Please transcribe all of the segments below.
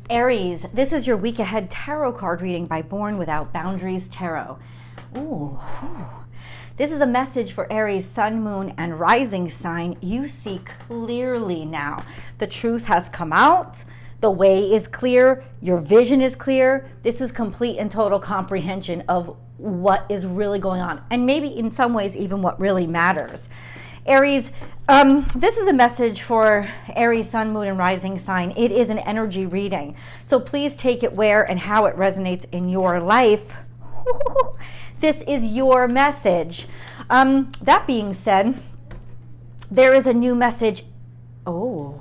Aries, this is your week ahead tarot card reading by Born Without Boundaries Tarot. Ooh. This is a message for Aries, sun, moon, and rising sign. You see clearly now. The truth has come out. The way is clear. Your vision is clear. This is complete and total comprehension of what is really going on. And maybe in some ways, even what really matters. Aries, this is a message for Aries, sun, moon, and rising sign. It is an energy reading. So please take it where and how it resonates in your life. This is your message. That being said, there is a new message. Oh,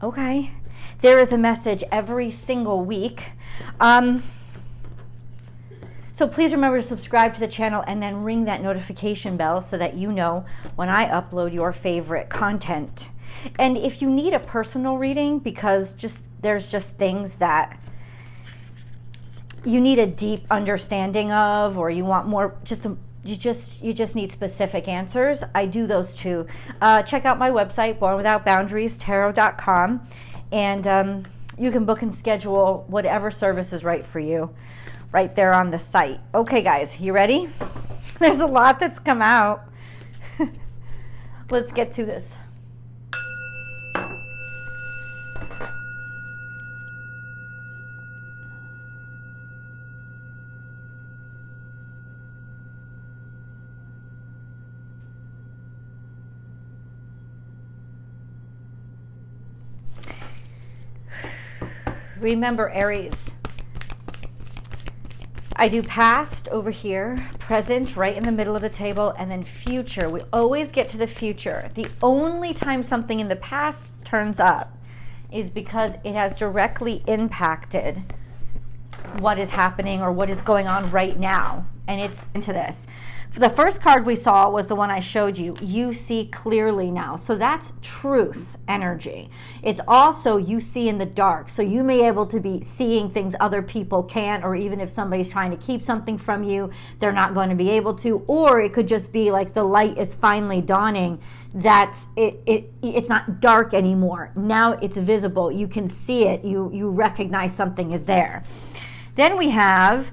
okay. There is a message every single week. So please remember to subscribe to the channel and then ring that notification bell so that you know when I upload your favorite content. And if you need a personal reading because there's just things that you need a deep understanding of, or you want more, you just need specific answers, I do those too. Check out my website, bornwithoutboundariestarot.com, and you can book and schedule whatever service is right for you right there on the site. Okay guys, you ready? There's a lot that's come out. Let's get to this. Remember, Aries, I do past over here, present right in the middle of the table, and then future. We always get to the future. The only time something in the past turns up is because it has directly impacted what is happening or what is going on right now. And it's into this. The first card we saw was the one I showed you. You see clearly now. So that's truth energy. It's also you see in the dark. So you may be able to be seeing things other people can't, or even if somebody's trying to keep something from you, they're not going to be able to. Or it could just be like the light is finally dawning. It's not dark anymore. Now it's visible. You can see it. You recognize something is there. Then we have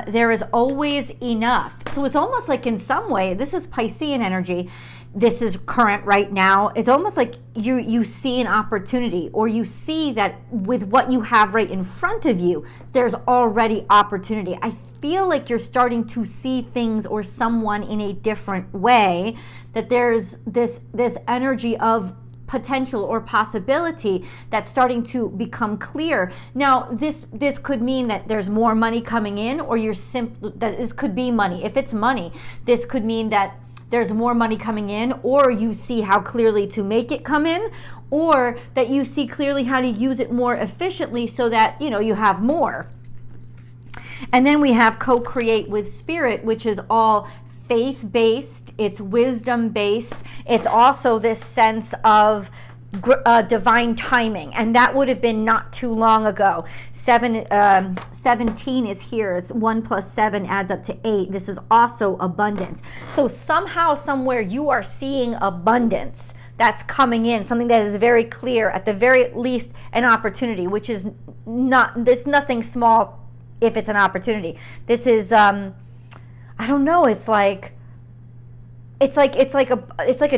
there is always enough. So it's almost like in some way, this is Piscean energy. This is current right now. It's almost like you see an opportunity, or you see that with what you have right in front of you, there's already opportunity. I feel like you're starting to see things or someone in a different way, that there's this energy of potential or possibility that's starting to become clear. Now, this could mean that there's more money coming in, or this could be money. If it's money, this could mean that there's more money coming in, or you see how clearly to make it come in, or that you see clearly how to use it more efficiently so that, you have more. And then we have co-create with spirit, which is all faith-based, it's wisdom-based, it's also this sense of divine timing, and that would have been not too long ago. 17 is here. 1 plus 7 adds up to 8. This is also abundance. So somehow, somewhere, you are seeing abundance that's coming in, something that is very clear, at the very least an opportunity, which is there's nothing small if it's an opportunity. This is I don't know, it's like a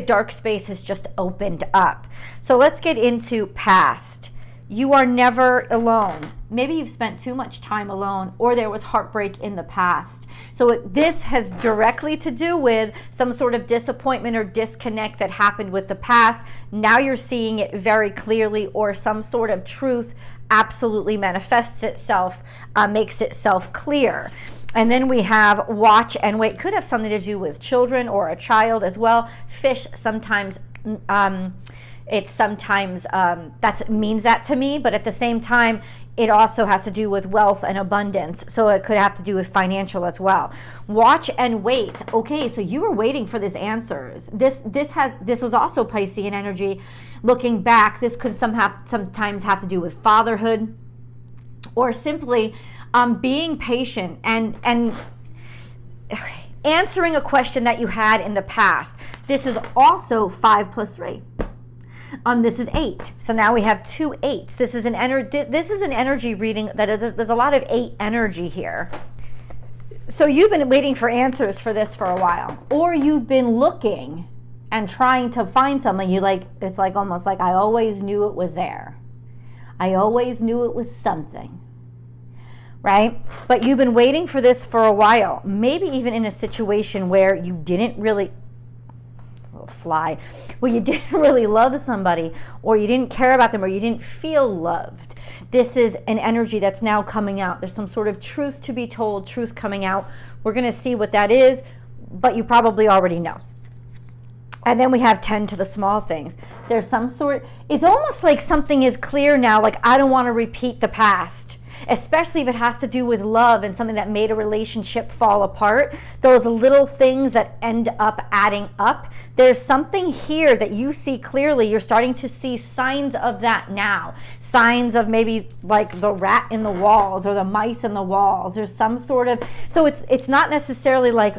dark space has just opened up. So let's get into past. You are never alone. Maybe you've spent too much time alone, or there was heartbreak in the past. So this has directly to do with some sort of disappointment or disconnect that happened with the past. Now you're seeing it very clearly, or some sort of truth absolutely manifests itself, makes itself clear. And then we have watch and wait. Could have something to do with children or a child as well. Fish sometimes, that means that to me, but at the same time, it also has to do with wealth and abundance. So it could have to do with financial as well. Watch and wait. Okay, so you were waiting for this answers. This was also Piscean energy. Looking back, this could sometimes have to do with fatherhood, or simply being patient and answering a question that you had in the past. This is also 5 plus 3. This is 8. So now we have 2 8s. This is an energy reading that there's a lot of 8 energy here. So you've been waiting for answers for this for a while, or you've been looking and trying to find something. It's like almost like I always knew it was there. I always knew it was something. Right? But you've been waiting for this for a while. Maybe even in a situation where you didn't really you didn't really love somebody, or you didn't care about them, or you didn't feel loved. This is an energy that's now coming out. There's some sort of truth to be told, truth coming out. We're going to see what that is, but you probably already know. And then we have 10 to the small things. There's some sort, it's almost like something is clear now, like I don't want to repeat the past, especially if it has to do with love and something that made a relationship fall apart. Those little things that end up adding up. There's something here that you see clearly. You're starting to see signs of that now. Signs of maybe like the rat in the walls or the mice in the walls. There's some sort of, so it's not necessarily like,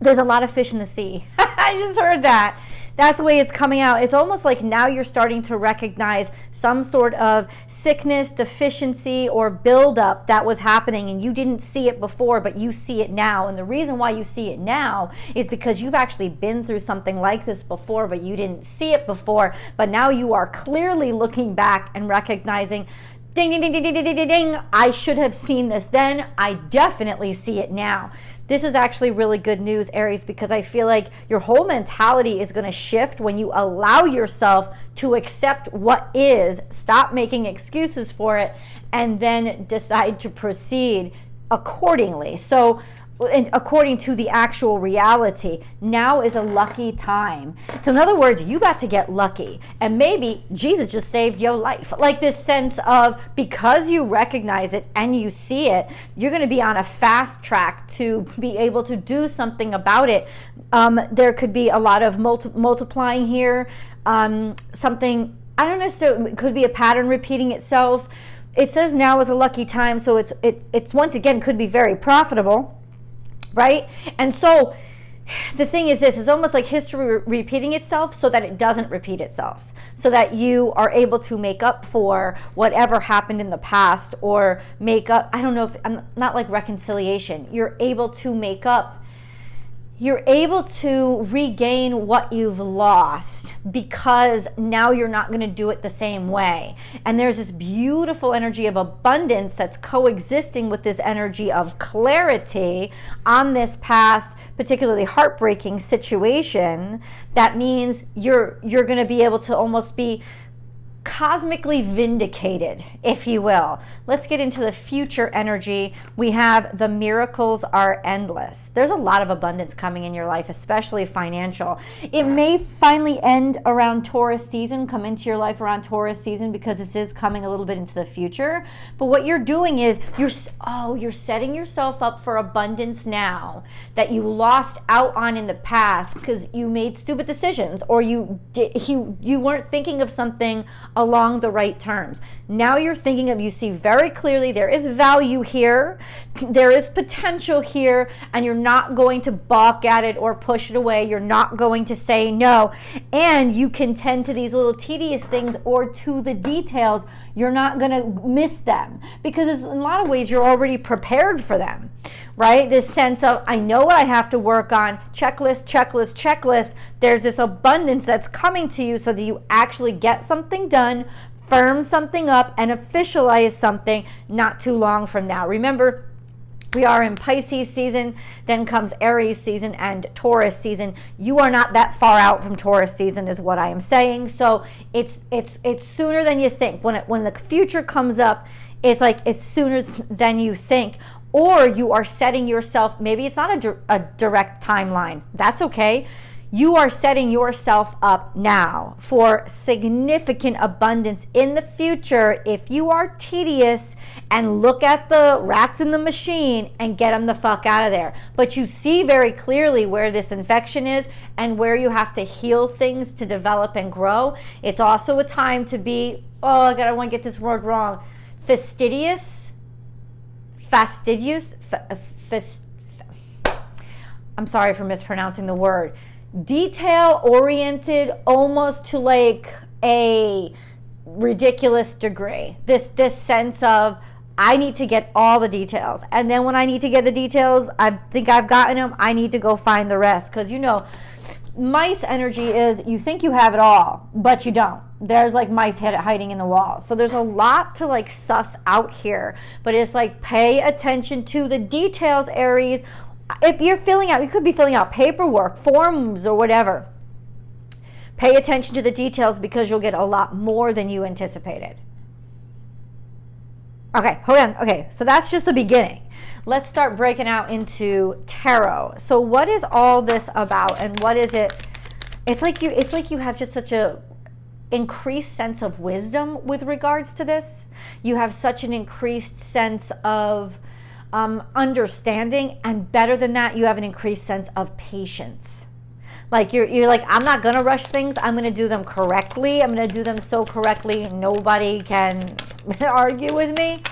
there's a lot of fish in the sea. I just heard that. That's the way it's coming out. It's almost like now you're starting to recognize some sort of sickness, deficiency, or buildup that was happening, and you didn't see it before, but you see it now. And the reason why you see it now is because you've actually been through something like this before, but you didn't see it before. But now you are clearly looking back and recognizing, ding, ding, ding, ding, ding, ding, ding, ding, I should have seen this then. I definitely see it now. This is actually really good news, Aries, because I feel like your whole mentality is going to shift when you allow yourself to accept what is, stop making excuses for it, and then decide to proceed accordingly. So, according to the actual reality, now is a lucky time. So in other words, you got to get lucky, and maybe Jesus just saved your life. Like this sense of, because you recognize it and you see it, you're going to be on a fast track to be able to do something about it. There could be a lot of multiplying here. Something, I don't necessarily, it could be a pattern repeating itself. It says now is a lucky time, so it's once again could be very profitable. Right? And so the thing is, this is almost like history repeating itself so that it doesn't repeat itself, so that you are able to make up for whatever happened in the past, or make up, I don't know if, I'm not like reconciliation. You're able to make up, you're able to regain what you've lost, because now you're not going to do it the same way. And there's this beautiful energy of abundance that's coexisting with this energy of clarity on this past, particularly heartbreaking situation. That means you're going to be able to almost be cosmically vindicated, if you will. Let's get into the future energy. We have the miracles are endless. There's a lot of abundance coming in your life, especially financial. It may finally end around Taurus season, come into your life around Taurus season, because this is coming a little bit into the future. But what you're doing is you're setting yourself up for abundance now that you lost out on in the past because you made stupid decisions, or you weren't thinking of something along the right terms. Now you're thinking of, you see very clearly there is value here, there is potential here, and you're not going to balk at it or push it away. You're not going to say no, and you can tend to these little tedious things or to the details. You're not going to miss them, because in a lot of ways you're already prepared for them, right? This sense of, I know what I have to work on, checklist, checklist, checklist. There's this abundance that's coming to you so that you actually get something done, firm something up, and officialize something not too long from now. Remember, we are in Pisces season, then comes Aries season and Taurus season. You are not that far out from Taurus season is what I am saying. So it's sooner than you think. When the future comes up, it's like it's sooner than you think. Or you are setting yourself, maybe it's not a direct timeline. That's okay. You are setting yourself up now for significant abundance in the future if you are tedious and look at the rats in the machine and get them the fuck out of there. But you see very clearly where this infection is and where you have to heal things to develop and grow. It's also a time to be, I don't want to get this word wrong, fastidious. I'm sorry for mispronouncing the word. detail oriented, almost to like a ridiculous degree. This sense of, I need to get all the details, and then when I need to get the details, I think I've gotten them, I need to go find the rest. Because you know, mice energy is, you think you have it all, but you don't. There's like mice hiding in the walls. So there's a lot to like suss out here, but it's like, pay attention to the details, Aries. If you're filling out, you could be filling out paperwork, forms, or whatever. Pay attention to the details, because you'll get a lot more than you anticipated. Okay, hold on. Okay, so that's just the beginning. Let's start breaking out into tarot. So what is all this about, and what is it? It's like you have just such a increased sense of wisdom with regards to this. You have such an increased sense of understanding, and better than that, you have an increased sense of patience. Like you're like, I'm not gonna rush things. I'm gonna do them correctly. I'm gonna do them so correctly nobody can argue with me.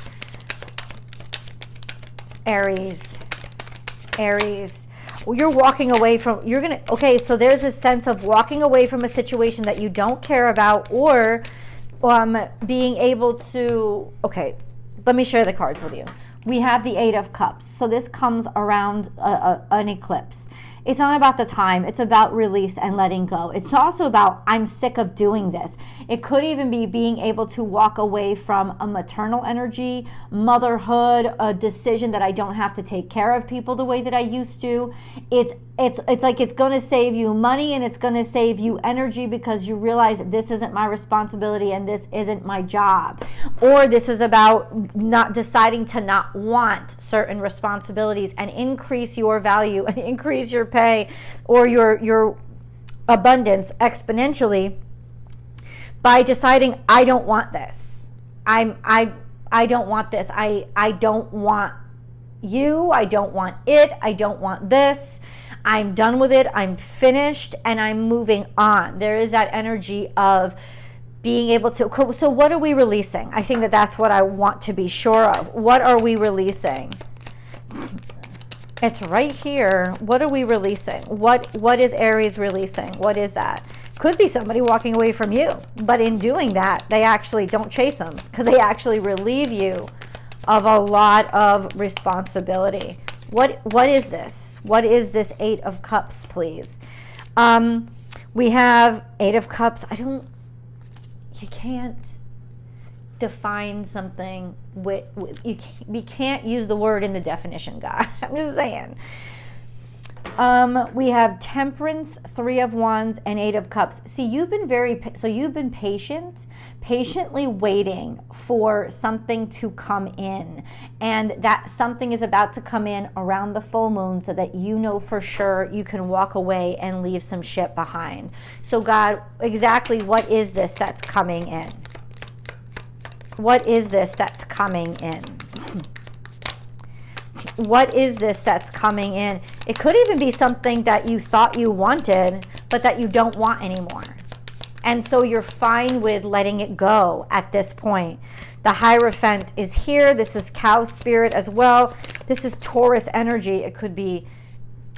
Aries. Well, you're walking away from, okay, so there's a sense of walking away from a situation that you don't care about, or being able to, okay, let me share the cards with you. We have the Eight of Cups. So this comes around an eclipse. It's not about the time. It's about release and letting go. It's also about, I'm sick of doing this. It could even be being able to walk away from a maternal energy, motherhood, a decision that I don't have to take care of people the way that I used to. It's like it's going to save you money, and it's going to save you energy, because you realize this isn't my responsibility and this isn't my job. Or this is about not deciding to not want certain responsibilities and increase your value and increase your pay or your abundance exponentially by deciding, I don't want this. I don't want this. I don't want you. I don't want it. I don't want this. I'm done with it. I'm finished, and I'm moving on. There is that energy of being able to, so what are we releasing? I think that's what I want to be sure of. What are we releasing? It's right here. What are we releasing? What is Aries releasing? What is that? Could be somebody walking away from you, but in doing that, they actually don't chase them, because they actually relieve you of a lot of responsibility. What is this? What is this Eight of Cups, please? We have Eight of Cups. You can't define something you can't use the word in the definition, God. I'm just saying. We have Temperance, Three of Wands, and Eight of Cups. See, you've been patiently waiting for something to come in, and that something is about to come in around the full moon, so that you know for sure you can walk away and leave some shit behind. So God, exactly what is this that's coming in? What is this that's coming in? What is this that's coming in? It could even be something that you thought you wanted, but that you don't want anymore. And so you're fine with letting it go at this point. The Hierophant is here. This is cow spirit as well. This is Taurus energy. It could be,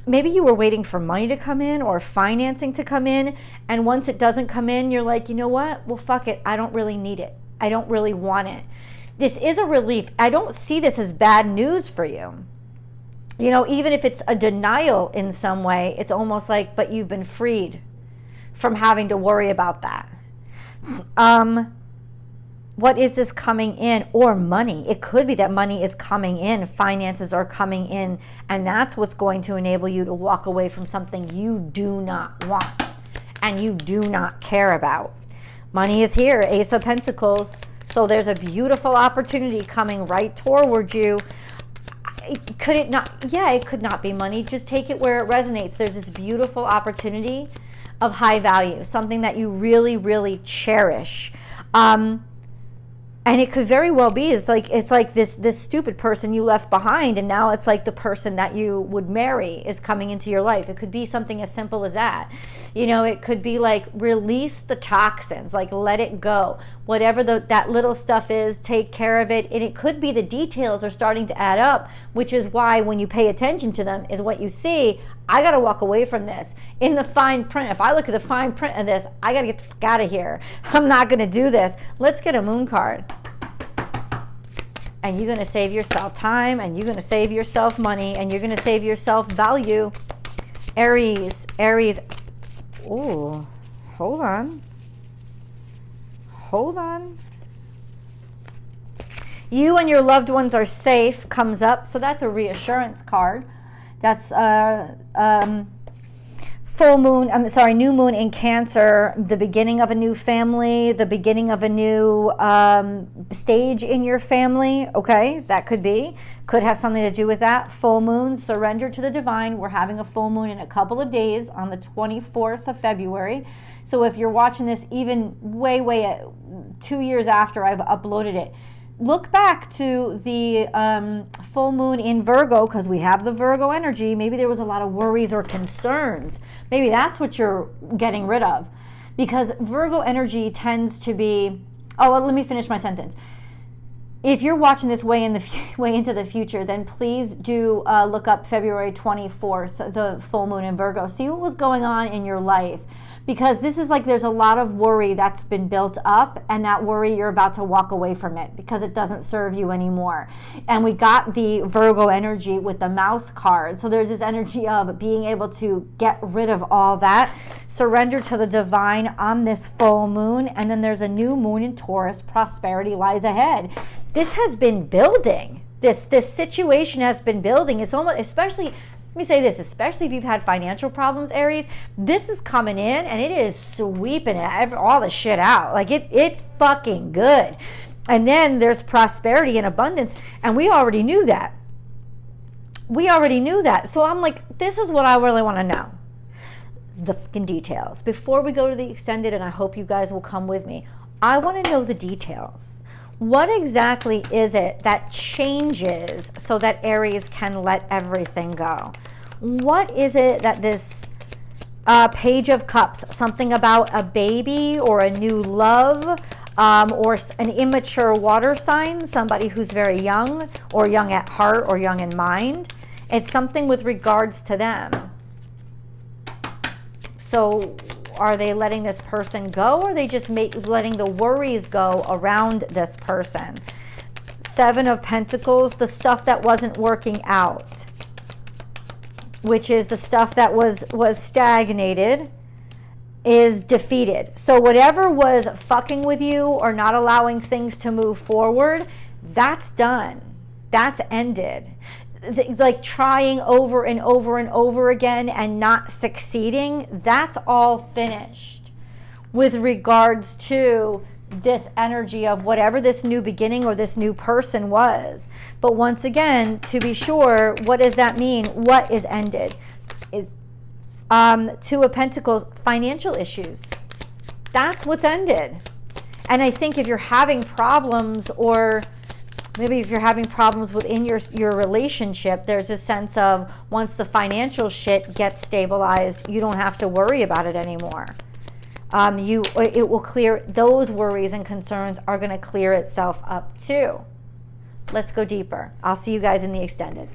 maybe you were waiting for money to come in or financing to come in. And once it doesn't come in, you're like, you know what? Well, fuck it. I don't really need it. I don't really want it. This is a relief. I don't see this as bad news for you. You know, even if it's a denial in some way, it's almost like, but you've been freed from having to worry about that. What is this coming in? Or money. It could be that money is coming in, finances are coming in, and that's what's going to enable you to walk away from something you do not want and you do not care about. Money is here, Ace of Pentacles. So there's a beautiful opportunity coming right toward you. Could it not? Yeah, it could not be money. Just take it where it resonates. There's this beautiful opportunity of high value, something that you really, really cherish. And it could very well be, it's like this stupid person you left behind, and now it's like the person that you would marry is coming into your life. It could be something as simple as that. You know, it could be like, release the toxins, like let it go. Whatever that little stuff is, take care of it. And it could be the details are starting to add up, which is why when you pay attention to them is what you see. I got to walk away from this. in the fine print. If I look at the fine print of this, I got to get the fuck out of here. I'm not going to do this. Let's get a moon card. And you're going to save yourself time, and you're going to save yourself money, and you're going to save yourself value. Aries, Aries. Ooh, hold on. Hold on. You and your loved ones are safe comes up. So that's a reassurance card. That's full moon, new moon in Cancer, the beginning of a new family, the beginning of a new stage in your family. Okay, that could have something to do with that. Full moon, surrender to the divine. We're having a full moon in a couple of days on the 24th of February. So if you're watching this even way 2 years after I've uploaded it, look back to the full moon in Virgo, because we have the Virgo energy. Maybe there was a lot of worries or concerns. Maybe that's what you're getting rid of, because Virgo energy tends to be, let me finish my sentence. If you're watching this way into the future, then please do look up February 24th, the full moon in Virgo. See what was going on in your life, because this is like there's a lot of worry that's been built up, and that worry you're about to walk away from it because it doesn't serve you anymore. And we got the Virgo energy with the mouse card. So there's this energy of being able to get rid of all that, surrender to the divine on this full moon, and then there's a new moon in Taurus. Prosperity lies ahead. This has been building. This situation has been building. It's almost, especially, let me say this, especially if you've had financial problems, Aries, this is coming in and it is sweeping all the shit out. Like it's fucking good. And then there's prosperity and abundance, and we already knew that. So I'm like, this is what I really want to know. The fucking details. Before we go to the extended, and I hope you guys will come with me, I want to know the details. What exactly is it that changes so that Aries can let everything go? What is it that this Page of Cups, something about a baby or a new love, or an immature water sign, somebody who's very young or young at heart or young in mind? It's something with regards to them. So are they letting this person go, or are they just letting the worries go around this person? Seven of Pentacles, the stuff that wasn't working out, which is the stuff that was stagnated, is defeated. So whatever was fucking with you or not allowing things to move forward, that's done. That's ended. Like trying over and over and over again and not succeeding, that's all finished with regards to this energy of whatever this new beginning or this new person was. But once again, to be sure, what does that mean? What is ended? Is Two of Pentacles, financial issues. That's what's ended. And I think if you're having problems, or maybe if you're having problems within your relationship, there's a sense of once the financial shit gets stabilized, you don't have to worry about it anymore. It will clear, those worries and concerns are going to clear itself up too. Let's go deeper. I'll see you guys in the extended.